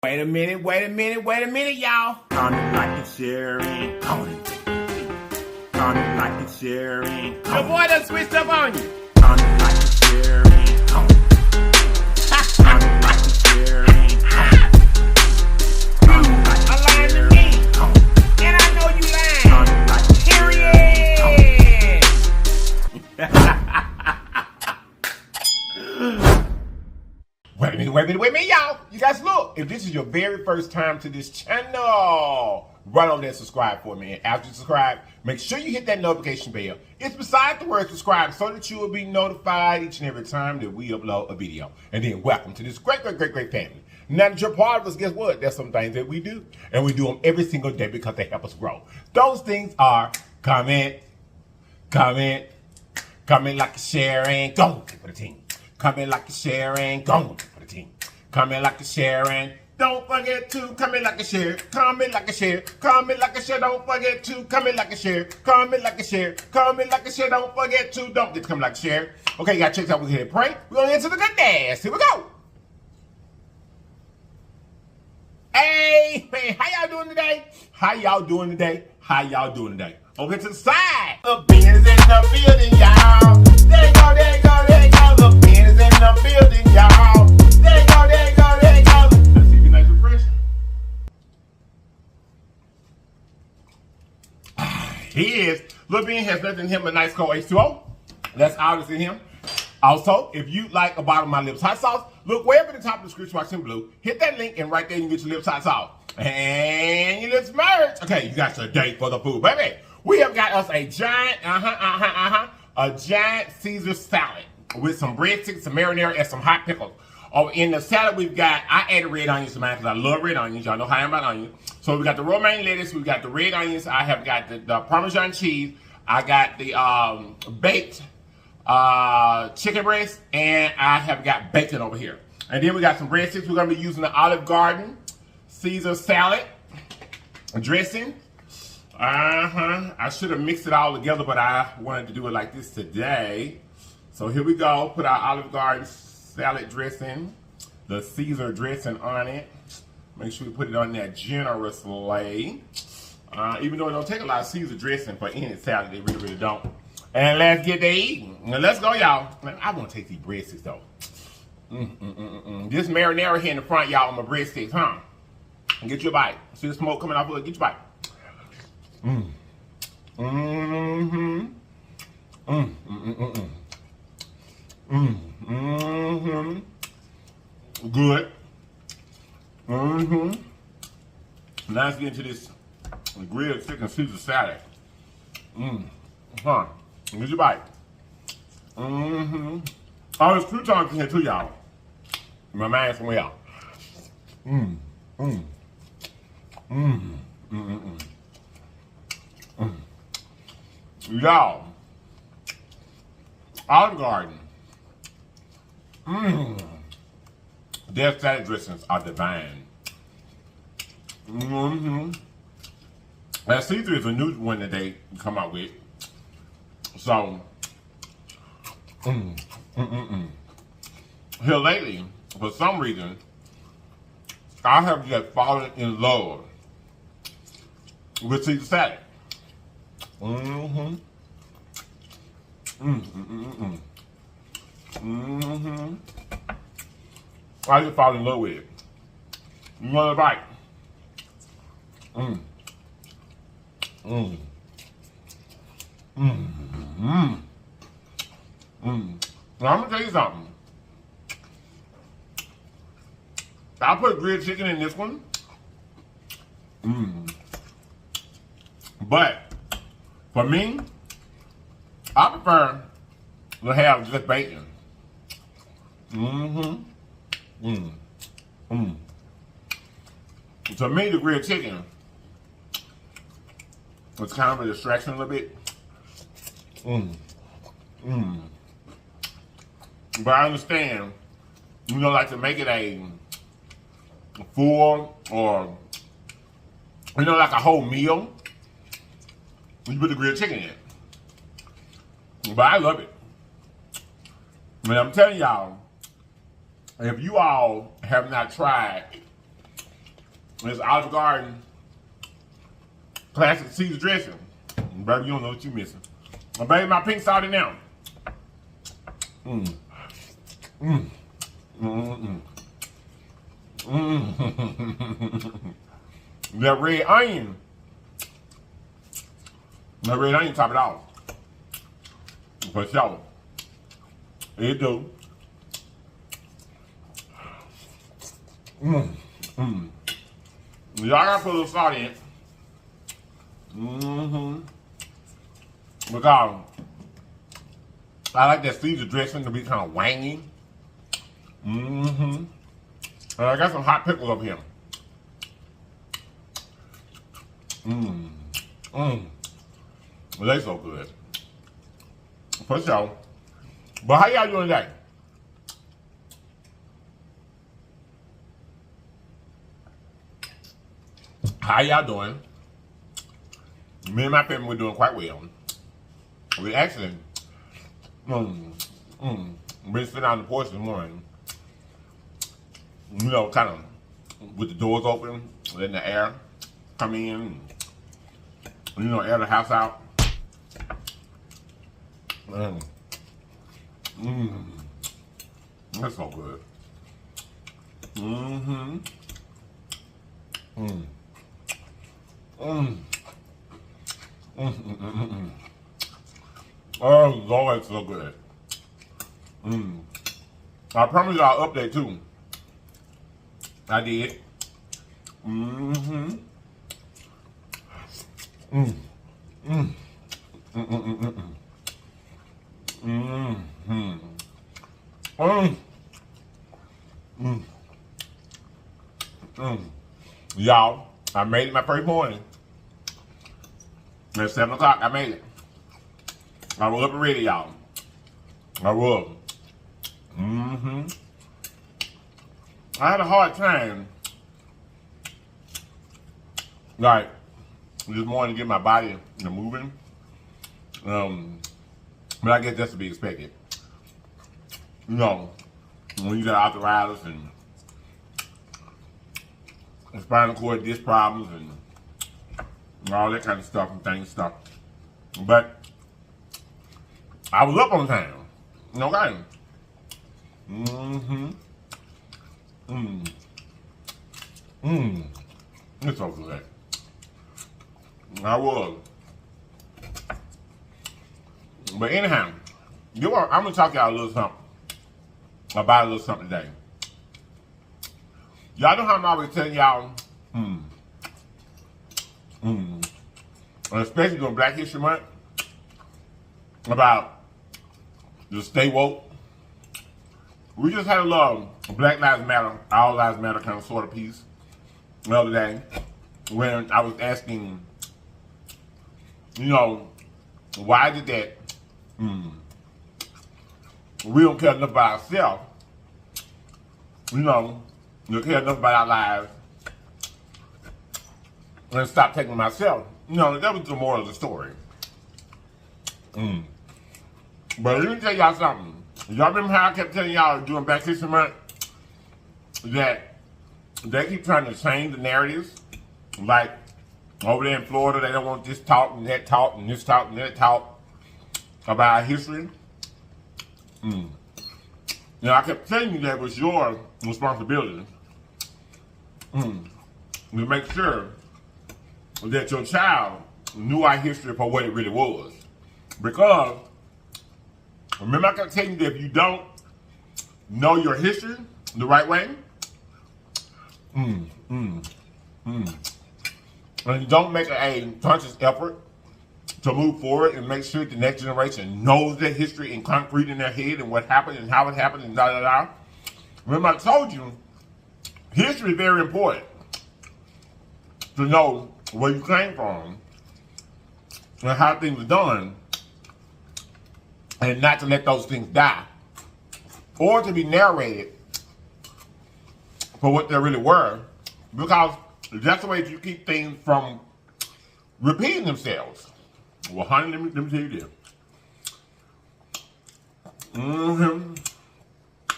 Wait a minute, y'all. Comment, like, and share, and comment. Comment, like, and share, and The boy done switched up on you. Comment, like, and share, and comment. Comment, like, and share, and comment. A lying to me. And I know you lying. Comment, like, and share, Period. Wait a minute, y'all. You guys look. If this is your very first time to this channel, run over there and subscribe for me. And after you subscribe, make sure you hit that notification bell. It's beside the word subscribe so that you will be notified each and every time that we upload a video. And then welcome to this great family. Now that you're part of us, guess what? There's some things that we do. And we do them every single day because they help us grow. Those things are comment like a share, and go for the team. Comment, like, and share, and go for the team. Comment, like, and share, and don't forget to comment, like, and share. Comment, like, and share. Comment, like, and share. Don't forget to comment, like, and share. Comment, like, and share. Comment, like, and share. Don't forget to don't get to comment, like, and share. Okay, you got to check out. We're here to pray. We're going to get to the good days. Here we go. Hey, man, how y'all doing today? How y'all doing today? How y'all doing today? Over here to the side. The beans in the building, y'all. There you go, there you go, there you go. The beans in the building, y'all. There you go, there you go, there you go. Let's see if you're nice and fresh. He is. Little Bean has nothing in him but nice cold H2O. That's obvious in him. Also, if you like a bottle of my lips hot sauce, look way up at the top of the description box in blue. Hit that link and right there you can get your lips hot sauce. And your lips merged. Okay, you got your date for the food, baby. We have got us a giant, a giant Caesar salad with some breadsticks, some marinara, and some hot pickles. Oh, in the salad we've got, I added red onions to mine because I love red onions. Y'all know how I am about onions. So we got the romaine lettuce, we got the red onions, I have got the Parmesan cheese, I got the baked chicken breast, and I have got bacon over here. And then we got some breadsticks. We're gonna be using the Olive Garden Caesar salad dressing. I should have mixed it all together, but I wanted to do it like this today. So here we go. Put our Olive Garden salad dressing, the Caesar dressing on it. Make sure we put it on there generously. Even though it don't take a lot of Caesar dressing for any salad, they really don't. And let's get to eating. Now let's go, y'all. I want to take these breadsticks though. This marinara here in the front, y'all, on my breadsticks, huh? And get you a bite. See the smoke coming off of it? Get you a bite. Good. Now let's get into this grilled chicken Caesar salad. Get your bite. Oh, there's croutons in here too, y'all. My mind's somewhere else. Y'all, Olive Garden. Their salad dressings are divine. Now, Caesar is a new one that they come out with. So, here lately, for some reason, I have just fallen in love with Caesar salad. I just fall in love with it. Another bite. Now I'm gonna tell you something. I put grilled chicken in this one. But for me, I prefer to have just bacon. To me, the grilled chicken was kind of a distraction a little bit. But I understand, you know, like to make it a full or, you know, like a whole meal, you put the grilled chicken in. But I love it. And I'm telling y'all, if you all have not tried It's Olive Garden classic Caesar dressing. Baby, you don't know what you're missing. My baby, my pink salty now. That red onion. That red onion top it off. For sure. It do. Y'all gotta put a little salt in. Because I like that Caesar dressing to be kind of wangy. I got some hot pickles up here. They so good. For sure. But how y'all doing today? How y'all doing? Me and my family were doing quite well. We actually been sitting out on the porch this morning. You know, kind of with the doors open, letting the air come in. You know, air the house out. That's so good. Oh Lord, it's so good. I promise you I'll update too. I did. Y'all, I made it my first morning. At 7 o'clock, I made it. I was up and ready, y'all. I was. I had a hard time, like, this morning to get my body moving. But I guess that's to be expected. You know, when you got arthritis and spinal cord disc problems and all that kind of stuff and stuff. But I was up on time. Okay. It's so good. I was. But anyhow, I'm gonna talk y'all a little something about a little something today. Y'all know how I'm always telling y'all, especially during Black History Month, about the stay woke. We just had a little Black Lives Matter, All Lives Matter kind of sort of piece the other day when I was asking, you know, why did that, we don't care enough about ourselves, you know, we don't care enough about our lives, and stop taking myself. You know, that was the moral of the story. But let me tell y'all something. Y'all remember how I kept telling y'all during Black History Month that they keep trying to change the narratives? Like, over there in Florida, they don't want this talk and that talk and this talk and that talk about our history. You know, I kept telling you that it was your responsibility to make sure that your child knew our history for what it really was. Because, remember I kept telling you that if you don't know your history the right way, and you don't make a conscious effort to move forward and make sure the next generation knows their history in concrete in their head and what happened and how it happened and da-da-da. Remember I told you, history is very important to know where you came from and how things were done, and not to let those things die, or to be narrated for what they really were, because that's the way you keep things from repeating themselves. Well, honey, let me tell you this.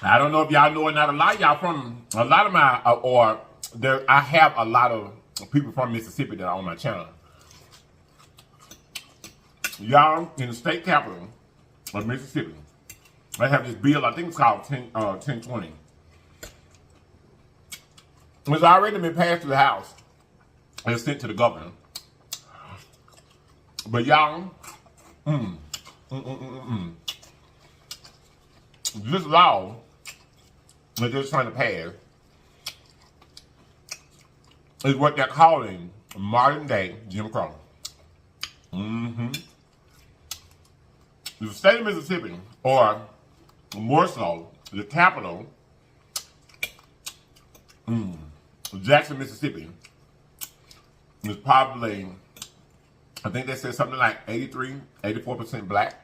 I don't know if y'all know or not, a lot of y'all from, a lot of my, or I have a lot of people from Mississippi that are on my channel. Y'all, in the state capital of Mississippi, they have this bill, I think it's called 1020. It's already been passed to the House and sent to the governor. But y'all, this law that they're trying to pass is what they're calling modern day Jim Crow. The state of Mississippi, or more so, the capital, Jackson, Mississippi, is probably, I think they said something like 84% black.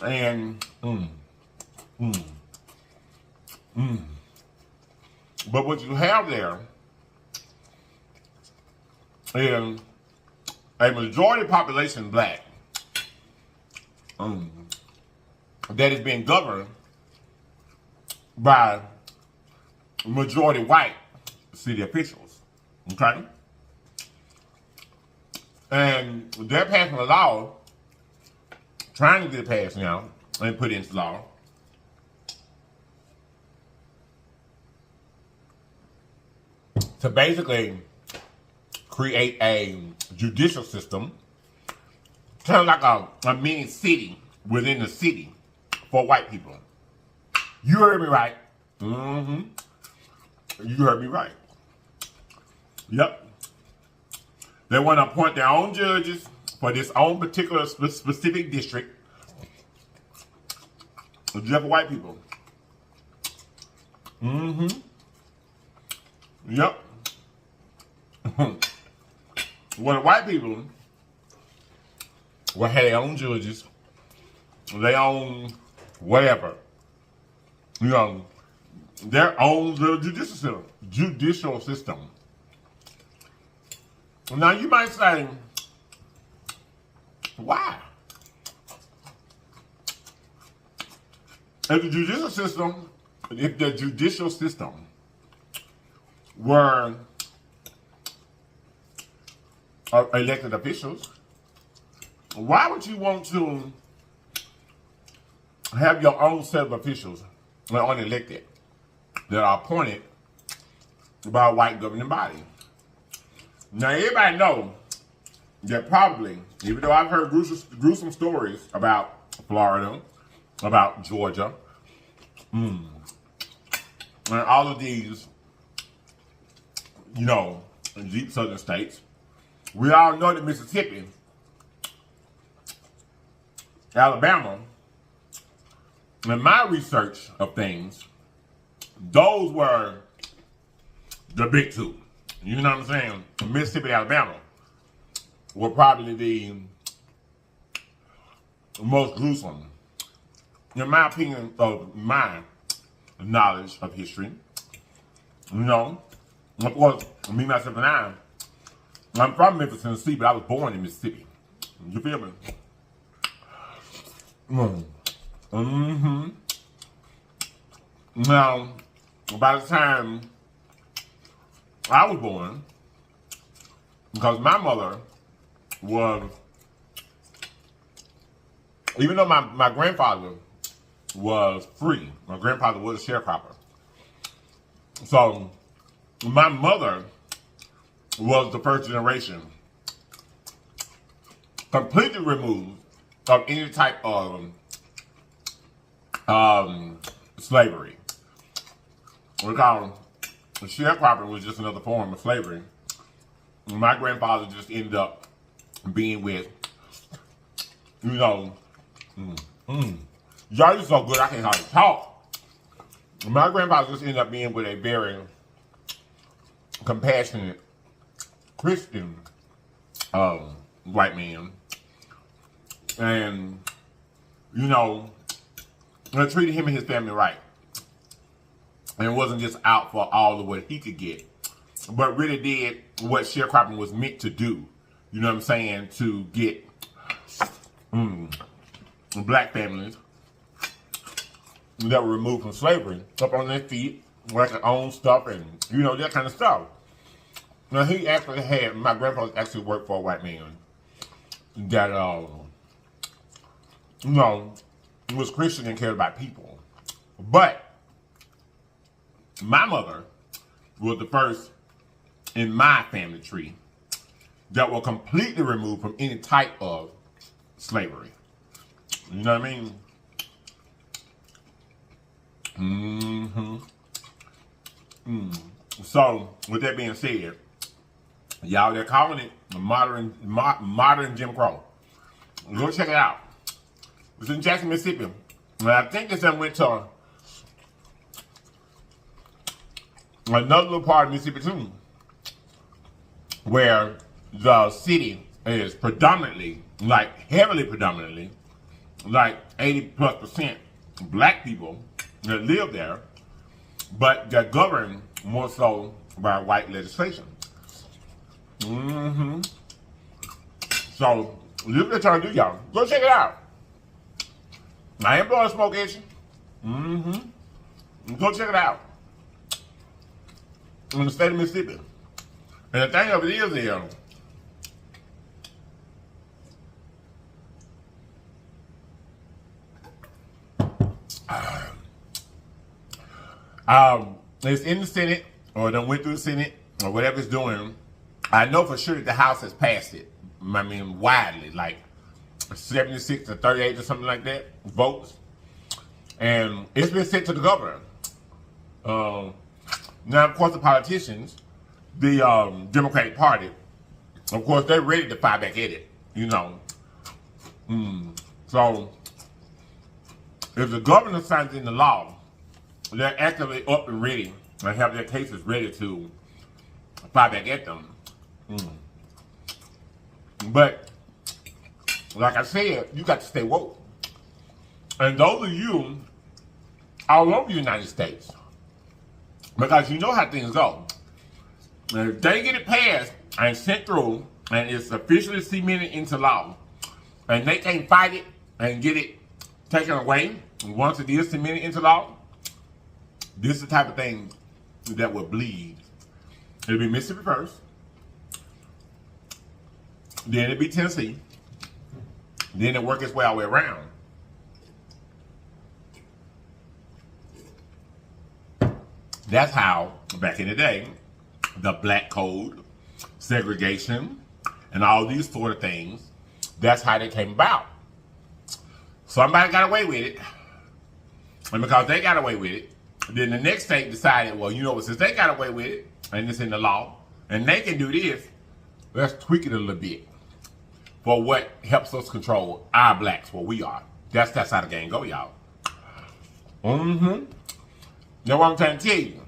And but what you have there is a majority population black that is being governed by majority white city officials. Okay? And they're passing a law, trying to get it passed now, and put into law, to basically create a judicial system, kind of like a mini city within the city for white people. You heard me right. You heard me right. Yep. They want to appoint their own judges for this own particular specific district, just for white people. Yep. When the white people will have their own judges, their own whatever, you know, their own little judicial system. Now you might say, why? If the judicial system were elected officials, why would you want to have your own set of officials that are unelected, that are appointed by a white governing body? Now, everybody know that probably, even though I've heard gruesome stories about Florida, about Georgia, and all of these, you know, deep southern states, we all know that Mississippi, Alabama, in my research of things, those were the big two. You know what I'm saying? Mississippi and Alabama were probably the most gruesome, in my opinion, of my knowledge of history. You know, of course, me, myself, and I'm from Memphis, Tennessee, but I was born in Mississippi. You feel me? Now, by the time I was born, because my mother was, even though my grandfather was free, my grandfather was a sharecropper. So my mother was the first generation completely removed of any type of slavery. Because sharecropping was just another form of slavery. My grandfather just ended up being with, you know, y'all are so good I can't hardly talk. My grandfather just ended up being with a very compassionate Christian white man. And, you know, they treated him and his family right. And wasn't just out for all of what he could get, but really did what sharecropping was meant to do. You know what I'm saying? To get black families that were removed from slavery up on their feet, like their own stuff and, you know, that kind of stuff. Now, he actually had, my grandfather actually worked for a white man that, you know, was Christian and cared about people. But my mother was the first in my family tree that were completely removed from any type of slavery. You know what I mean? So, with that being said, y'all, they're calling it modern Jim Crow. Go check it out. It's in Jackson, Mississippi. And I think this went to another little part of Mississippi too, where the city is predominantly, like heavily predominantly, like 80+% black people that live there, but they're governed more so by white legislation. So, this is what they're trying to do, y'all. Go check it out. I ain't blowing smoke at you. Go check it out. In the state of Mississippi. And the thing of it is there, it's in the Senate, or it done went through the Senate, or whatever it's doing. I know for sure that the House has passed it. I mean, widely, like 76 to 38 or something like that, votes. And it's been sent to the governor. Now, of course, the politicians, the Democratic Party, of course, they're ready to fight back at it, you know. So, if the governor signs in the law, they're actively up and ready and have their cases ready to fight back at them. But, like I said, you got to stay woke. And those of you all over the United States, because you know how things go. And if they get it passed and sent through, and it's officially cemented into law, and they can't fight it and get it taken away, once it is cemented into law, this is the type of thing that will bleed. It'll be Mississippi first, then it'll be Tennessee, then it'll work its way all the way around. That's how, back in the day, the black code, segregation, and all these sort of things, that's how they came about. Somebody got away with it, and because they got away with it, then the next state decided, well, you know what, since they got away with it, and it's in the law, and they can do this, let's tweak it a little bit for what helps us control our blacks, what we are. That's how the game go, y'all. Now what I'm trying to tell you,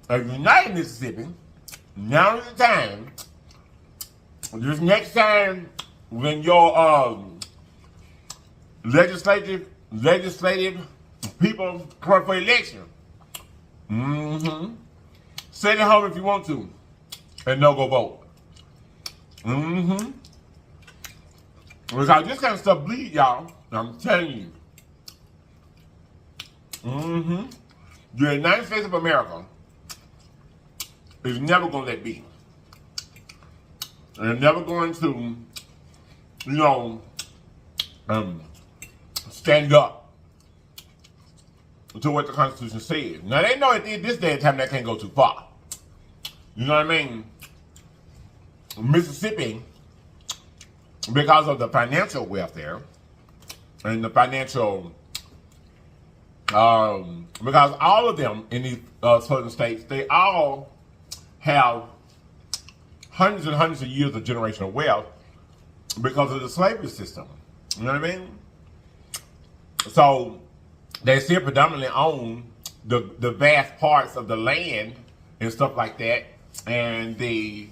if you're not in Mississippi, now is the time, this next time when your legislative people come for election, sit at home if you want to, and no go vote. Because this kind of stuff bleed, y'all. I'm telling you. The United States of America is never going to let be. They're never going to, you know, stand up to what the Constitution says. Now, they know at this day and time that can't go too far. You know what I mean? Mississippi, because of the financial welfare and the financial, because all of them in these southern states, they all have hundreds and hundreds of years of generational wealth because of the slavery system. You know what I mean? So they still predominantly own the vast parts of the land and stuff like that, and the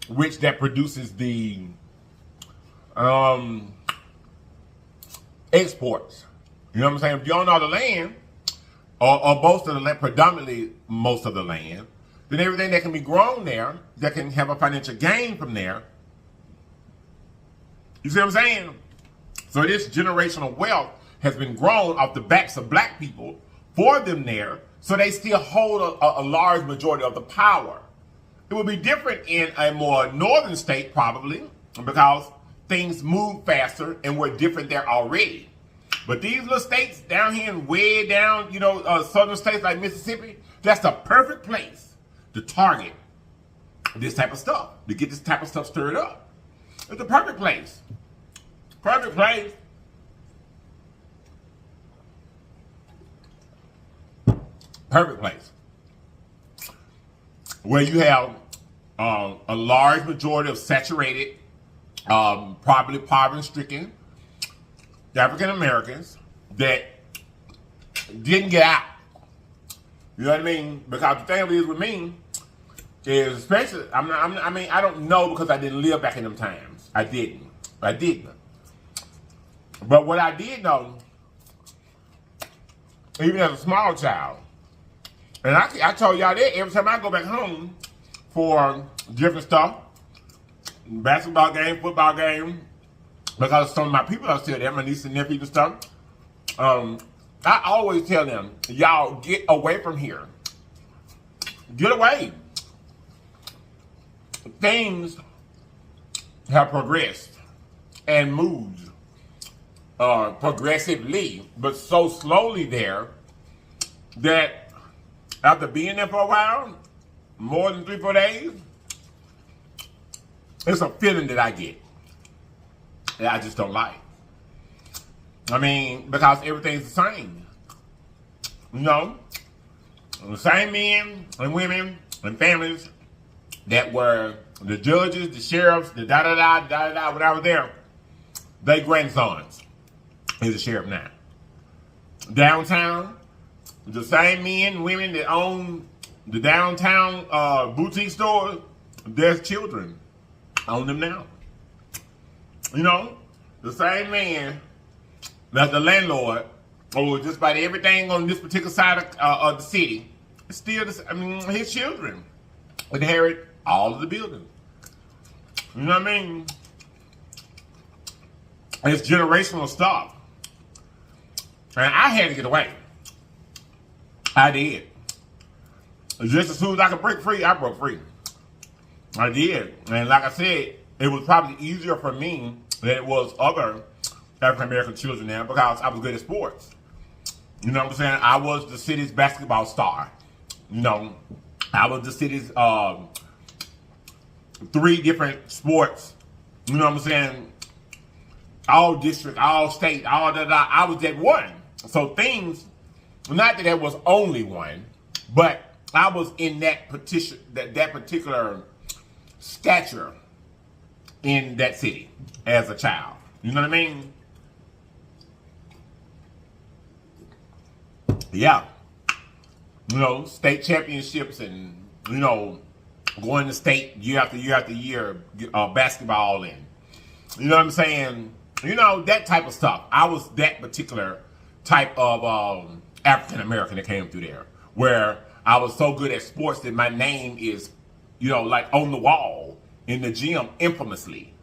which that produces the exports. You know what I'm saying? If you own all the land, or most of the land, predominantly most of the land, then everything that can be grown there, that can have a financial gain from there. You see what I'm saying? So this generational wealth has been grown off the backs of black people for them there, so they still hold a large majority of the power. It would be different in a more northern state, probably, because things move faster and we're different there already. But these little states down here and way down, southern states like Mississippi, that's the perfect place to target this type of stuff, to get this type of stuff stirred up. It's the perfect place. Perfect place. Perfect place. Where you have a large majority of saturated, probably poverty-stricken African Americans that didn't get out. You know what I mean? Because the thing is with me is, especially, I don't know because I didn't live back in them times. I didn't. But what I did know, even as a small child, and I told y'all that every time I go back home for different stuff, basketball game, football game, because some of my people are still there, my niece and nephews and stuff. I always tell them, y'all get away from here. Get away. Things have progressed and moved progressively, but so slowly there that after being there for a while, more than 3-4 days, it's a feeling that I get that I just don't like. I mean, because everything's the same. The same men and women and families that were the judges, the sheriffs, the da-da-da, when I was there, they grandsons is the sheriff now. Downtown, the same men and women that own the downtown boutique stores, there's children on them now. The same man that's the landlord over just about everything on this particular side of the city, still, his children inherit all of the buildings. You know what I mean? It's generational stuff. And I had to get away. I did. Just as soon as I could break free, I broke free. I did. And like I said, it was probably easier for me than it was other African American children there because I was good at sports. You know what I'm saying? I was the city's basketball star. I was the city's 3 different sports. You know what I'm saying? All district, all state, all that. I was that one. So things, not that there was only one, but I was in that particular stature in that city as a child. You know what I mean? Yeah. State championships and, going to state year after year after year, basketball and, you know what I'm saying? That type of stuff. I was that particular type of African American that came through there, where I was so good at sports that my name is, like on the wall in the gym infamously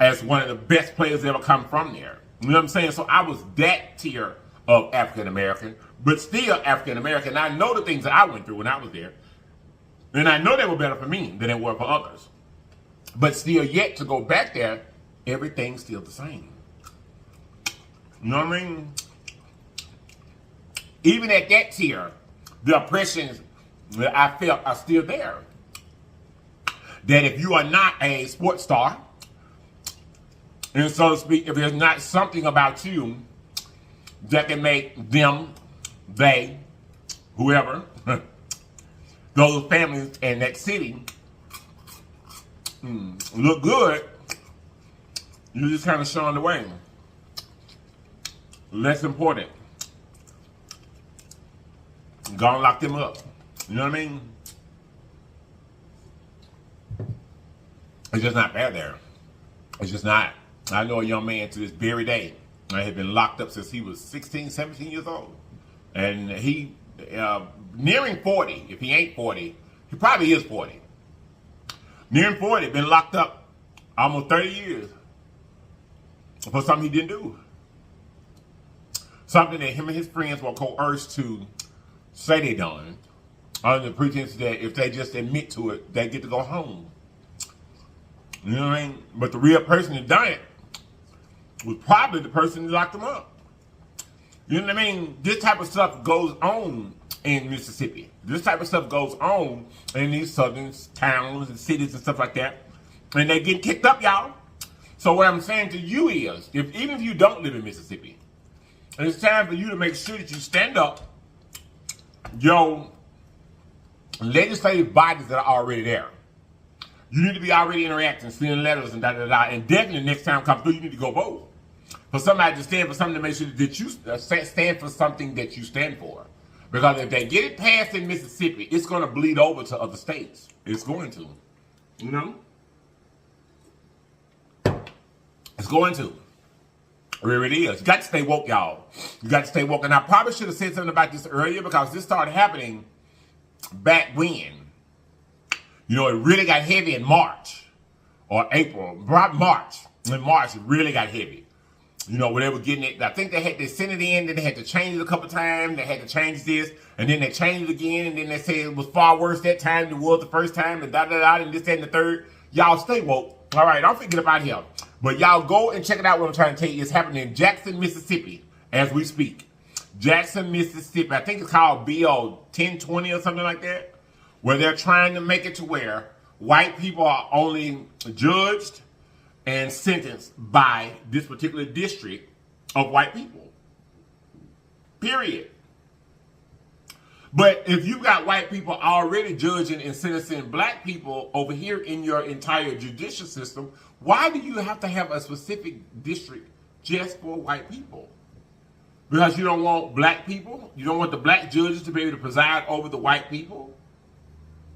as one of the best players that ever come from there. You know what I'm saying? So I was that tier of African American, but still African American. I know the things that I went through when I was there, and I know they were better for me than they were for others. But still, yet to go back there, everything's still the same. You know what I mean? Even at that tier, the oppressions that I felt are still there. That if you are not a sports star, and so to speak, if there's not something about you that can make them, they, whoever, those families in that city look good, you just kind of shun the way. Less important. Go and lock them up. You know what I mean? It's just not fair there. It's just not. I know a young man to this very day. I had been locked up since he was 16, 17 years old. And he, nearing 40, if he ain't 40, he probably is 40. Nearing 40, been locked up almost 30 years for something he didn't do. something that him and his friends were coerced to say they done, under the pretense that if they just admit to it, they get to go home. You know what I mean? But the real person that done it was probably the person that locked them up. You know what I mean? This type of stuff goes on in Mississippi. This type of stuff goes on in these southern towns and cities and stuff like that. And they get kicked up, y'all. So what I'm saying to you is, even if you don't live in Mississippi, it's time for you to make sure that you stand up your legislative bodies that are already there. You need to be already interacting, sending letters and da-da-da. And definitely next time comes through, you need to go vote. For somebody to stand for something to make sure that you stand for something that you stand for. Because if they get it passed in Mississippi, it's going to bleed over to other states. It's going to. You know? It's going to. Where it is. You got to stay woke, y'all. You got to stay woke. And I probably should have said something about this earlier because this started happening back when. You know, it really got heavy in March or April. March. In March, it really got heavy. You know, when they were getting it, I think they sent it in, then they had to change it a couple times. They had to change this, and then they changed it again, and then they said it was far worse that time than it was the first time, and da-da-da, and this, that, and the third. Y'all stay woke. All right, don't forget about here. But y'all go and check it out what I'm trying to tell you. It's happening in Jackson, Mississippi, as we speak. Jackson, Mississippi. I think it's called Bill 1020 or something like that, where they're trying to make it to where white people are only judged and sentenced by this particular district of white people. Period. But if you got white people already judging and sentencing black people over here in your entire judicial system, why do you have to have a specific district just for white people? Because you don't want black people? You don't want the black judges to be able to preside over the white people?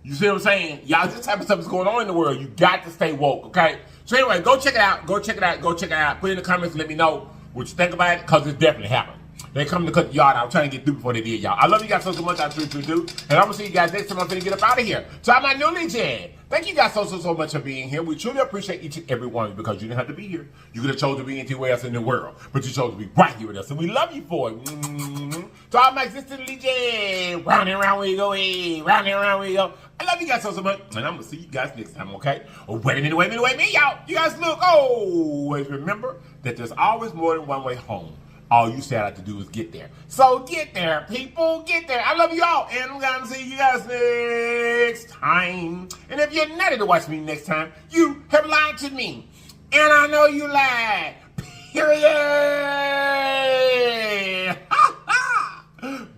You see what I'm saying? Y'all, this type of stuff is going on in the world. You got to stay woke, okay? So anyway, go check it out. Go check it out. Go check it out. Put it in the comments and let me know what you think about it, because it's definitely happened. They come to cut the yard out. I'm trying to get through before they did, y'all. I love you guys so much. I truly do. And I'm going to see you guys next time. I'm going to get up out of here. So I'm my new legion. Thank you guys so much for being here. We truly appreciate each and every one of you, because you didn't have to be here. You could have chosen to be anywhere else in the world, but you chose to be right here with us, and we love you for it. So I'm my existing legion. Round and round we go. Round and round we go. I love you guys so much, and I'm going to see you guys next time, okay? Oh, wait a minute, y'all. You guys look. Always remember that there's always more than one way home. All you said have to do is get there. So get there, people. Get there. I love you all. And I'm going to see you guys next time. And if you're not to watch me next time, you have lied to me. And I know you lied. Period.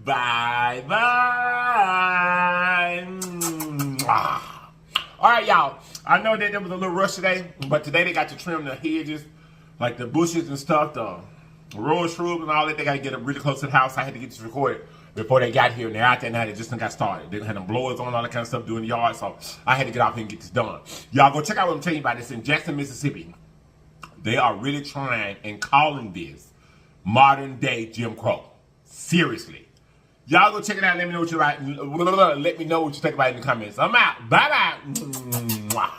Bye-bye. All right, y'all. I know that there was a little rush today, but today they got to trim the hedges, like the bushes and stuff, the rose shrubs and all that. They got to get up really close to the house. I had to get this recorded before they got here, and they're out there now. They just got started. They had them blowers on, all that kind of stuff doing the yard, so I had to get out here and get this done. Y'all go check out what I'm telling you about. This in Jackson, Mississippi. They are really trying and calling this modern day Jim Crow. Seriously. Y'all go check it out. Let me know what you like. Let me know what you think about it in the comments. I'm out. Bye-bye.